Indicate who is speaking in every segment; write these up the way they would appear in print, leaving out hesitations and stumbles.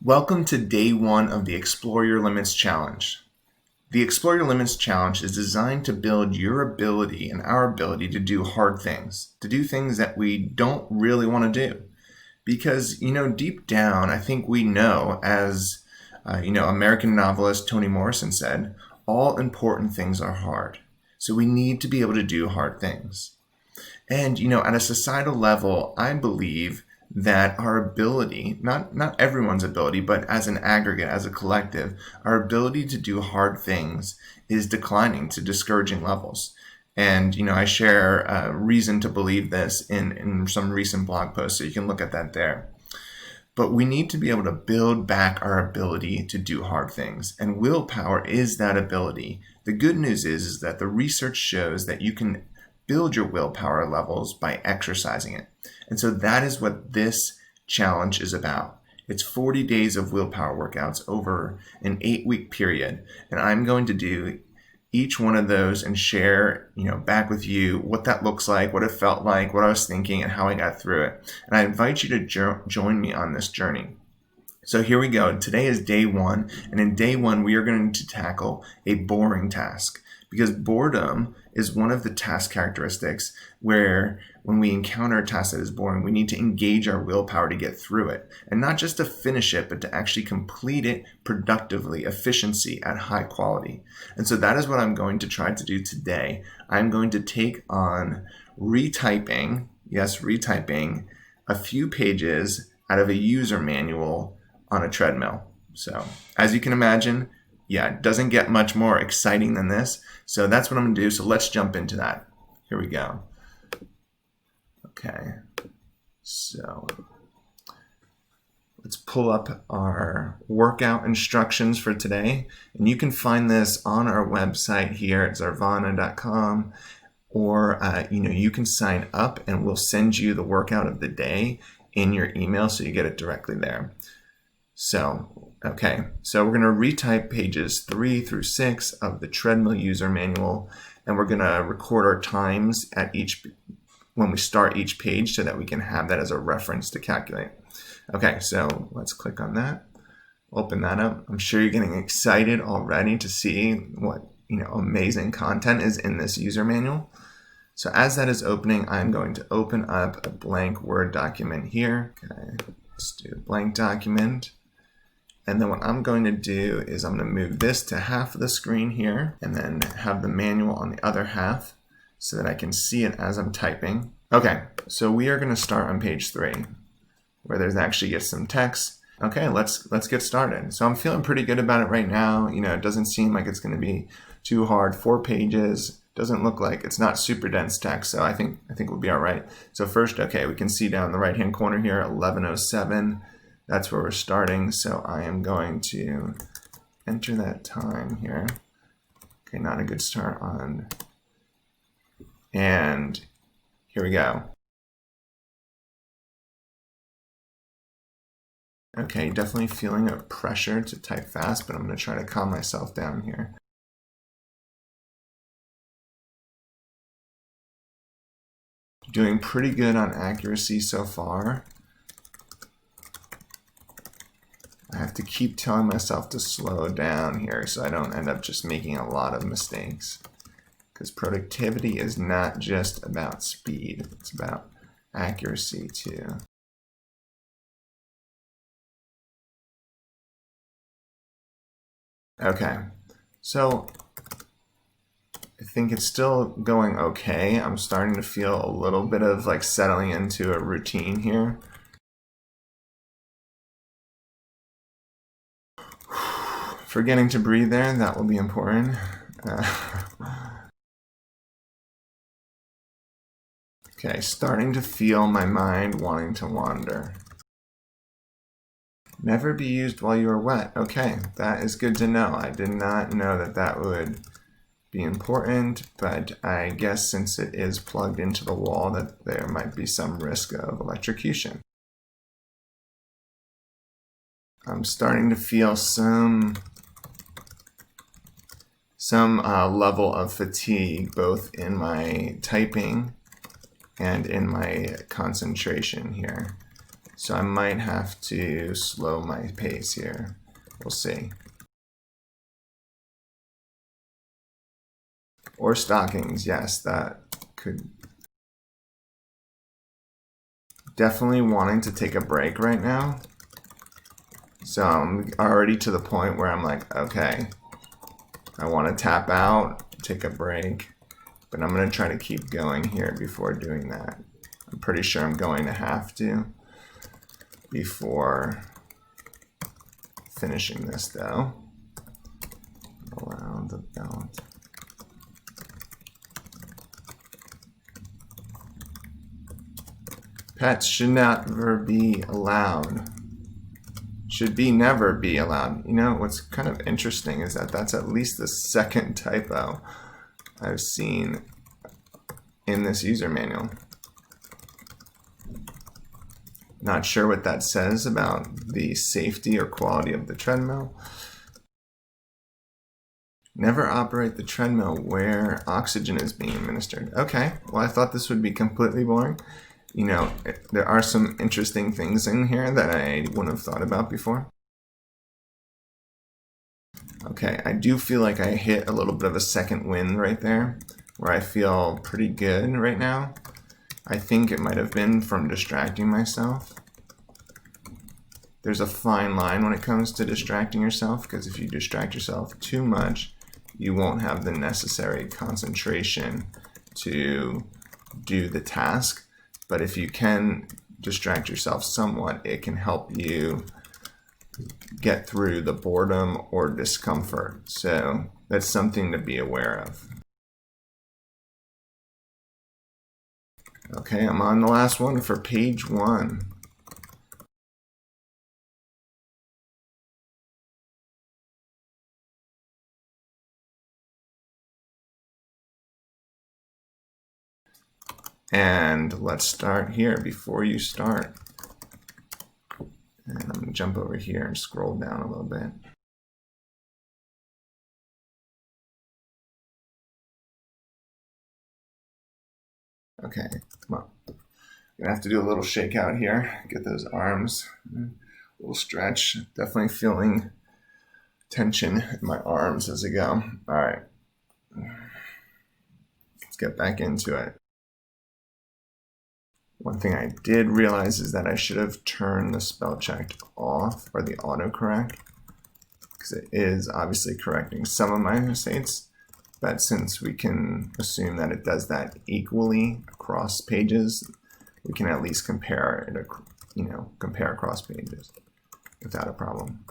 Speaker 1: Welcome to day one of the Explore Your Limits Challenge. The Explore Your Limits Challenge is designed to build your ability and our ability to do hard things, to do things that we don't really want to do. Because, deep down, I think we know, as, American novelist Toni Morrison said, all important things are hard. So we need to be able to do hard things. And, at a societal level, I believe that our ability, not everyone's ability, but as an aggregate, as a collective, our ability to do hard things is declining to discouraging levels. And, I share a reason to believe this in some recent blog posts, so you can look at that there. But we need to be able to build back our ability to do hard things. And willpower is that ability. The good news is that the research shows that you can build your willpower levels by exercising it. And so that is what this challenge is about. It's 40 days of willpower workouts over an 8-week period. And I'm going to do each one of those and share, back with you what that looks like, what it felt like, what I was thinking, and how I got through it. And I invite you to join me on this journey. So here we go. Today is day one. And in day one, we are going to tackle a boring task. Because boredom is one of the task characteristics where when we encounter a task that is boring, we need to engage our willpower to get through it. And not just to finish it, but to actually complete it productively, efficiency at high quality. And so that is what I'm going to try to do today. I'm going to take on retyping a few pages out of a user manual on a treadmill. So as you can imagine, it doesn't get much more exciting than this. So that's what I'm going to do. So let's jump into that. Here we go. Okay. So let's pull up our workout instructions for today. And you can find this on our website here at zarvana.com. Or, you can sign up and we'll send you the workout of the day in your email so you get it directly there. So we're going to retype pages 3 through 6 of the treadmill user manual, and we're going to record our times at when we start each page so that we can have that as a reference to calculate. Okay, so let's click on that, open that up. I'm sure you're getting excited already to see what, amazing content is in this user manual. So as that is opening, I'm going to open up a blank Word document here. Okay, let's do a blank document. And then what I'm going to do is I'm going to move this to half of the screen here and then have the manual on the other half so that I can see it as I'm typing. Okay, so we are going to start on page 3 where there's actually just some text. Okay, let's get started. So I'm feeling pretty good about it right now. It doesn't seem like it's going to be too hard. 4 pages. Doesn't look like it's not super dense text, so I think we'll be all right. So first, we can see down in the right-hand corner here, 11:07. That's where we're starting, so I am going to enter that time here. Okay, not a good start on. And here we go. Okay, definitely feeling a pressure to type fast, but I'm going to try to calm myself down here. Doing pretty good on accuracy so far. I have to keep telling myself to slow down here so I don't end up just making a lot of mistakes. Because productivity is not just about speed, it's about accuracy too. Okay, so I think it's still going okay. I'm starting to feel a little bit of settling into a routine here. Forgetting to breathe there, that will be important. Okay, starting to feel my mind wanting to wander. Never be used while you are wet. Okay, that is good to know. I did not know that would be important, but I guess since it is plugged into the wall that there might be some risk of electrocution. I'm starting to feel some level of fatigue, both in my typing and in my concentration here. So I might have to slow my pace here. We'll see. Or stockings, yes, that could. Definitely wanting to take a break right now. So I'm already to the point where I'm like, okay, I want to tap out, take a break, but I'm going to try to keep going here before doing that. I'm pretty sure I'm going to have to before finishing this though. Allow the belt. Pets should never be allowed. Should be never be allowed. You know, what's kind of interesting is that that's at least the second typo I've seen in this user manual. Not sure what that says about the safety or quality of the treadmill. Never operate the treadmill where oxygen is being administered. Okay, well, I thought this would be completely boring. You know, there are some interesting things in here that I wouldn't have thought about before. Okay, I do feel like I hit a little bit of a second win right there, where I feel pretty good right now. I think it might have been from distracting myself. There's a fine line when it comes to distracting yourself, because if you distract yourself too much, you won't have the necessary concentration to do the task. But if you can distract yourself somewhat, it can help you get through the boredom or discomfort. So that's something to be aware of. Okay, I'm on the last one for page 1. And let's start here before you start. And I'm going to jump over here and scroll down a little bit. Okay, well, I'm going to have to do a little shakeout here. Get those arms, a little stretch. Definitely feeling tension in my arms as I go. All right, let's get back into it. One thing I did realize is that I should have turned the spell check off, or the autocorrect, because it is obviously correcting some of my mistakes. But since we can assume that it does that equally across pages, we can at least compare it, compare across pages without a problem.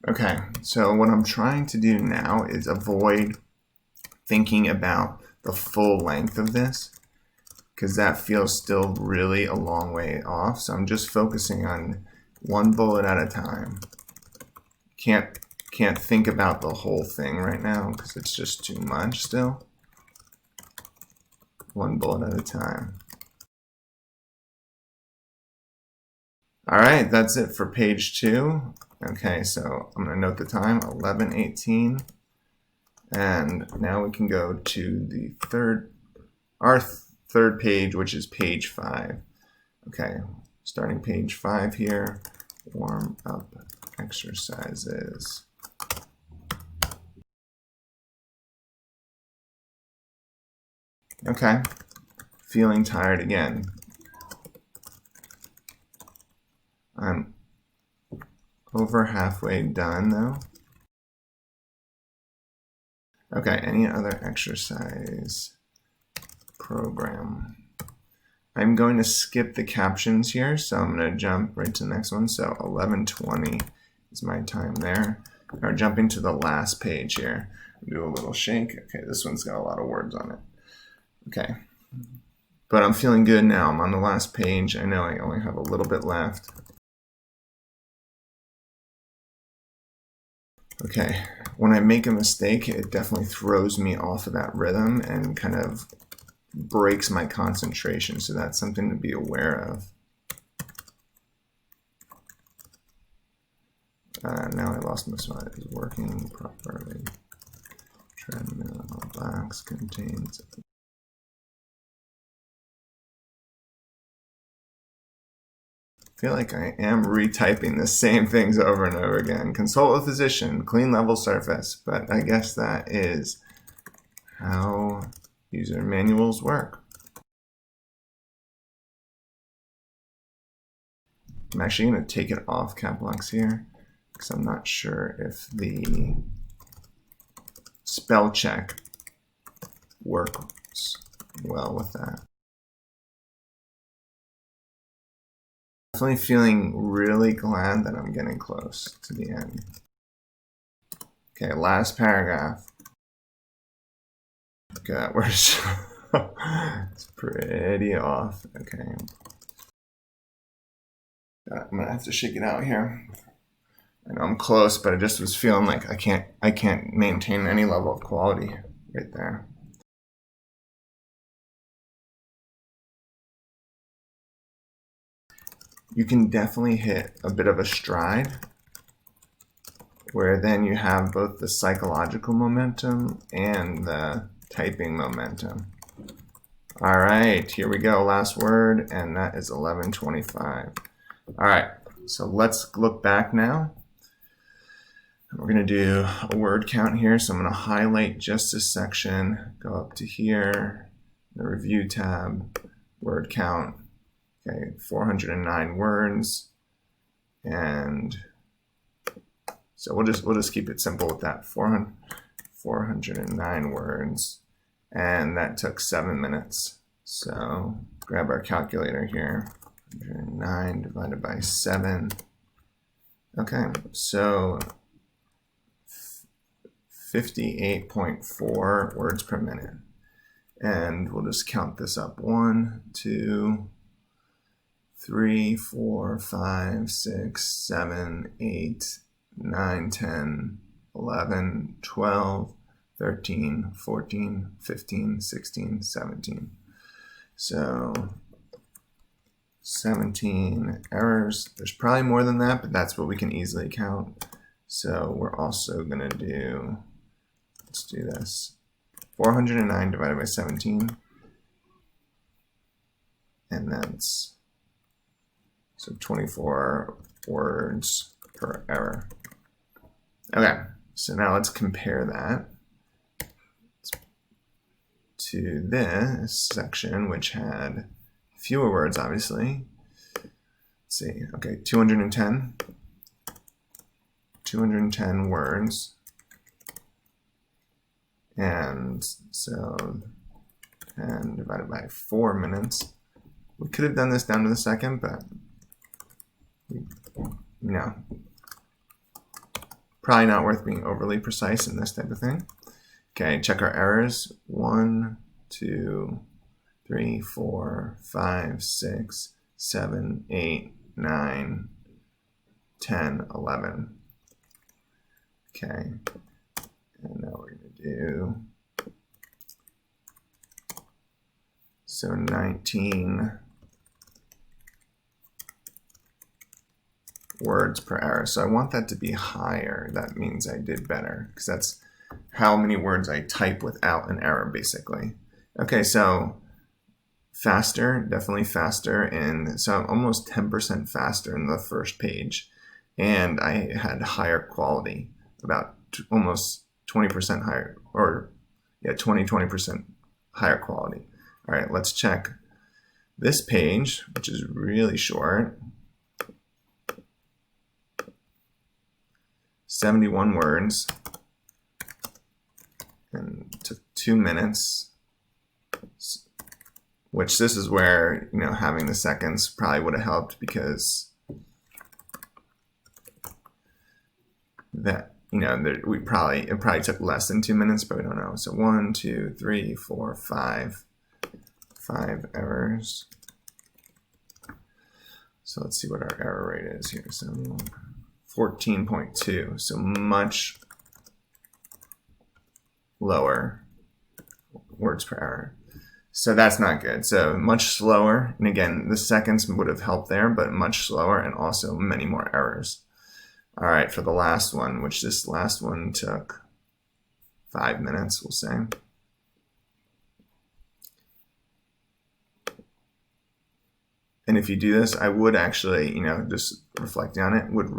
Speaker 1: Okay, so what I'm trying to do now is avoid thinking about the full length of this, because that feels still really a long way off. So I'm just focusing on one bullet at a time. Can't think about the whole thing right now because it's just too much still. One bullet at a time. All right, that's it for page 2. Okay, so I'm going to note the time, 11:18. And now we can go to our third page, which is page 5. Okay, starting page 5 here, warm up exercises. Okay, feeling tired again. I'm over halfway done though. Okay, any other exercise program? I'm going to skip the captions here, so I'm going to jump right to the next one. So 11:20 is my time there. Now jumping to the last page here. Do a little shake. Okay, this one's got a lot of words on it. Okay, but I'm feeling good now. I'm on the last page. I know I only have a little bit left. Okay, when I make a mistake, it definitely throws me off of that rhythm and kind of breaks my concentration. So that's something to be aware of. Now I lost my spot. Is working properly. Treadmill box contains. I feel like I am retyping the same things over and over again. Consult a physician, clean level surface, but I guess that is how user manuals work. I'm actually going to take it off cap locks here because I'm not sure if the spell check works well with that. Definitely feeling really glad that I'm getting close to the end. Okay, last paragraph. Okay, that works. It's pretty off. Okay. I'm gonna have to shake it out here. I know I'm close, but I just was feeling like I can't maintain any level of quality right there. You can definitely hit a bit of a stride where then you have both the psychological momentum and the typing momentum. All right, here we go, last word, and that is 1125. All right, so let's look back now. We're gonna do a word count here, so I'm gonna highlight just this section, go up to here, the review tab, word count. Okay, 409 words, and so we'll just keep it simple with that. 409 words, and that took 7 minutes. So grab our calculator here. 109 divided by 7. Okay, so 58.4 words per minute, and we'll just count this up. 1, 2, 3, 4, 5, 6, 7, 8, 9, 10, 11, 12, 13, 14, 15, 16, 17. So 17 errors. There's probably more than that, but that's what we can easily count. So we're also going to do, let's do this. 409 divided by 17. And that's, so 24 words per error. Okay, so now let's compare that to this section, which had fewer words, obviously. Let's see, okay, 210 words. And so 10 divided by 4 minutes. We could have done this down to the second, but no. Probably not worth being overly precise in this type of thing. Okay, check our errors. 1, 2, 3, 4, 5, 6, 7, 8, 9, 10, 11. Okay, and now we're going to do, so 19 words per error. So I want that to be higher. That means I did better, because that's how many words I type without an error, basically. Okay, so faster, definitely faster, and so almost 10% faster in the first page. And I had higher quality, about almost 20% higher, or yeah, 20% higher quality. All right, let's check this page, which is really short. 71 words, and took 2 minutes, which this is where, you know, having the seconds probably would have helped, because that, you know, it probably took less than 2 minutes, but we don't know. So 1, 2, 3, 4, 5 errors. So let's see what our error rate is here. 14.2, so much lower words per error. So that's not good. So much slower, and again, the seconds would have helped there, but much slower, and also many more errors. All right, for the last one, which this last one took 5 minutes, we'll say. And if you do this, I would actually, just reflecting on it, would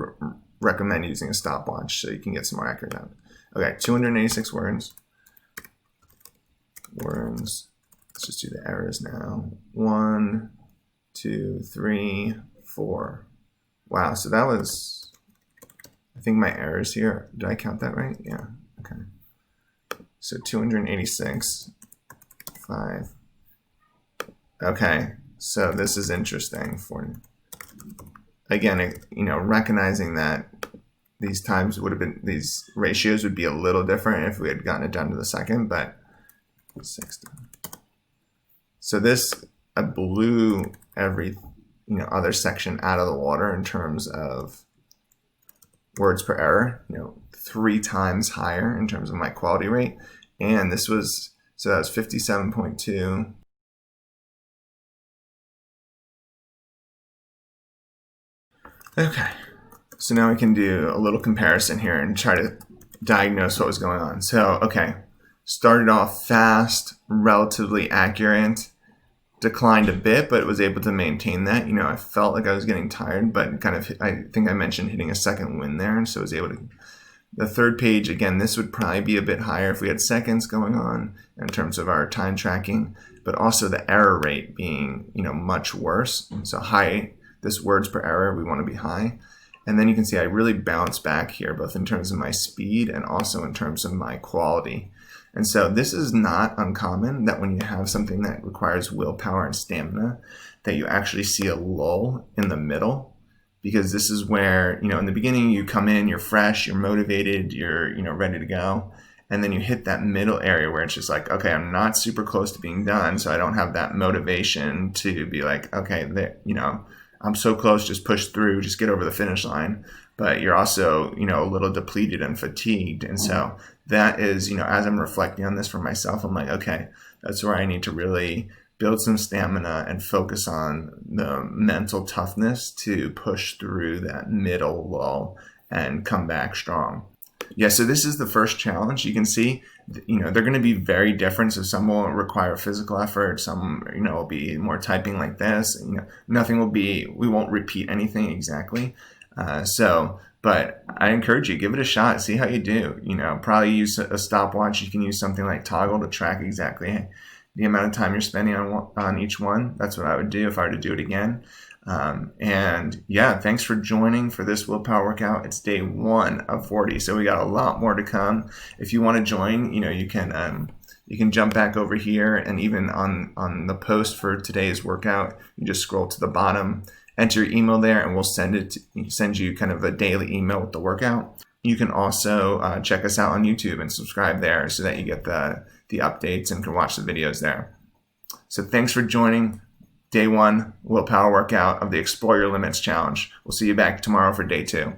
Speaker 1: recommend using a stopwatch so you can get some more accurate time. Okay, 286 words. Let's just do the errors now. 1, 2, 3, 4. Wow, so that was, I think my errors here, did I count that right? Yeah, okay. So 286, 5. Okay, so this is interesting for, again, recognizing that these times would have been, these ratios would be a little different if we had gotten it down to the second, but 60. So this, I blew every, other section out of the water in terms of words per error, 3 times higher in terms of my quality rate. And this was, so that was 57.2. Okay, so now we can do a little comparison here and try to diagnose what was going on. So, okay, started off fast, relatively accurate, declined a bit, but was able to maintain that. I felt like I was getting tired, but kind of, I think I mentioned hitting a second win there, and so I was able to. The third page, again, this would probably be a bit higher if we had seconds going on in terms of our time tracking, but also the error rate being, much worse. So high, this words per error, we want to be high. And then you can see I really bounced back here, both in terms of my speed and also in terms of my quality. And so this is not uncommon that when you have something that requires willpower and stamina, that you actually see a lull in the middle. Because this is where, in the beginning you come in, you're fresh, you're motivated, you're, ready to go. And then you hit that middle area where it's just like, okay, I'm not super close to being done, so I don't have that motivation to be like, okay, I'm so close, just push through, just get over the finish line. But you're also, a little depleted and fatigued. And so that is, as I'm reflecting on this for myself, I'm like, okay, that's where I need to really build some stamina and focus on the mental toughness to push through that middle lull and come back strong. Yeah, so this is the first challenge. You can see, they're going to be very different. So some will require physical effort. Some, will be more typing like this. Nothing will be, we won't repeat anything exactly. But I encourage you, give it a shot, see how you do. Probably use a stopwatch. You can use something like Toggle to track exactly the amount of time you're spending on each one. That's what I would do if I were to do it again. And yeah, thanks for joining for this willpower workout. It's day 1 of 40, so we got a lot more to come. If you want to join, you can jump back over here, and even on the post for today's workout, you just scroll to the bottom, enter your email there, and we'll send you kind of a daily email with the workout. You can also check us out on YouTube and subscribe there so that you get the updates and can watch the videos there. So thanks for joining day 1 willpower workout of the Explore Your Limits challenge. We'll see you back tomorrow for day 2.